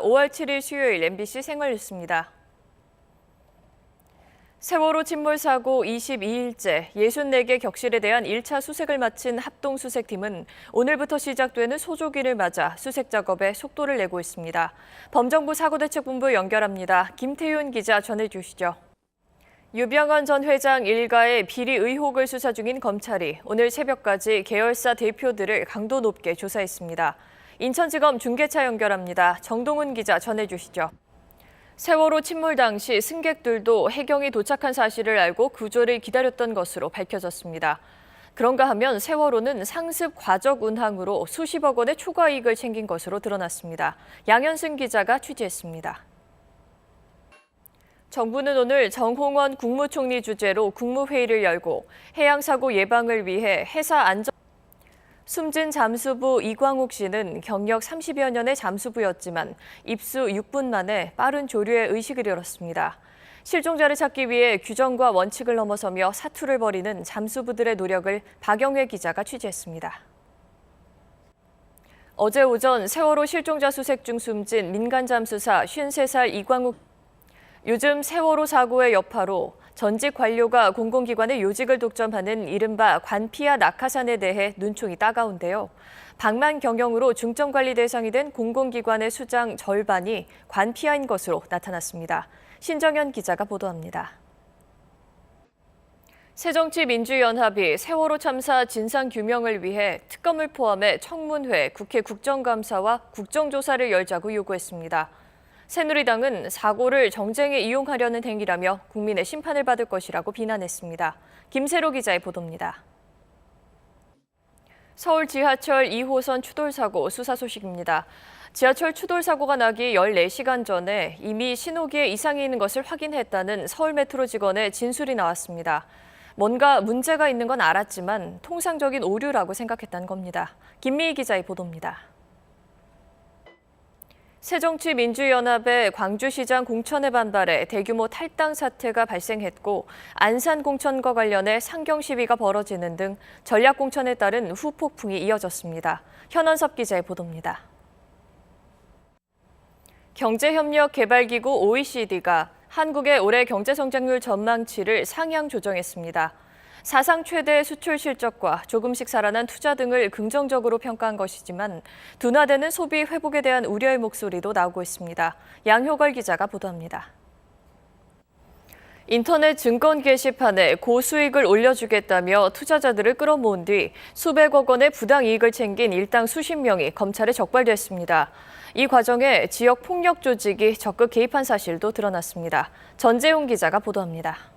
5월 7일 수요일 MBC 생활뉴스입니다. 세월호 침몰 사고 22일째 64개 격실에 대한 1차 수색을 마친 합동수색팀은 오늘부터 시작되는 소조기를 맞아 수색 작업에 속도를 내고 있습니다. 범정부 사고대책본부 연결합니다. 김태윤 기자 전해주시죠. 유병헌 전 회장 일가의 비리 의혹을 수사 중인 검찰이 오늘 새벽까지 계열사 대표들을 강도 높게 조사했습니다. 인천지검 중계차 연결합니다. 정동훈 기자 전해주시죠. 세월호 침몰 당시 승객들도 해경이 도착한 사실을 알고 구조를 기다렸던 것으로 밝혀졌습니다. 그런가 하면 세월호는 상습 과적 운항으로 수십억 원의 초과 이익을 챙긴 것으로 드러났습니다. 양현승 기자가 취재했습니다. 정부는 오늘 정홍원 국무총리 주재로 국무회의를 열고 해양사고 예방을 위해 해사 안전 숨진 잠수부 이광욱 씨는 경력 30여 년의 잠수부였지만 입수 6분 만에 빠른 조류에 의식을 잃었습니다. 실종자를 찾기 위해 규정과 원칙을 넘어서며 사투를 벌이는 잠수부들의 노력을 박영회 기자가 취재했습니다. 어제 오전 세월호 실종자 수색 중 숨진 민간 잠수사 53살 이광욱 요즘 세월호 사고의 여파로 전직 관료가 공공기관의 요직을 독점하는 이른바 관피아 낙하산에 대해 눈총이 따가운데요. 방만 경영으로 중점관리 대상이 된 공공기관의 수장 절반이 관피아인 것으로 나타났습니다. 신정현 기자가 보도합니다. 새정치민주연합이 세월호 참사 진상규명을 위해 특검을 포함해 청문회, 국회 국정감사와 국정조사를 열자고 요구했습니다. 새누리당은 사고를 정쟁에 이용하려는 행위라며 국민의 심판을 받을 것이라고 비난했습니다. 김세로 기자의 보도입니다. 서울 지하철 2호선 추돌 사고 수사 소식입니다. 지하철 추돌 사고가 나기 14시간 전에 이미 신호기에 이상이 있는 것을 확인했다는 서울메트로 직원의 진술이 나왔습니다. 뭔가 문제가 있는 건 알았지만 통상적인 오류라고 생각했다는 겁니다. 김미희 기자의 보도입니다. 새정치민주연합의 광주시장 공천에 반발해 대규모 탈당 사태가 발생했고 안산 공천과 관련해 상경 시위가 벌어지는 등 전략 공천에 따른 후폭풍이 이어졌습니다. 현원섭 기자의 보도입니다. 경제협력개발기구 OECD가 한국의 올해 경제성장률 전망치를 상향 조정했습니다. 사상 최대 수출 실적과 조금씩 살아난 투자 등을 긍정적으로 평가한 것이지만 둔화되는 소비 회복에 대한 우려의 목소리도 나오고 있습니다. 양효걸 기자가 보도합니다. 인터넷 증권 게시판에 고수익을 올려주겠다며 투자자들을 끌어모은 뒤 수백억 원의 부당이익을 챙긴 일당 수십 명이 검찰에 적발됐습니다. 이 과정에 지역 폭력 조직이 적극 개입한 사실도 드러났습니다. 전재용 기자가 보도합니다.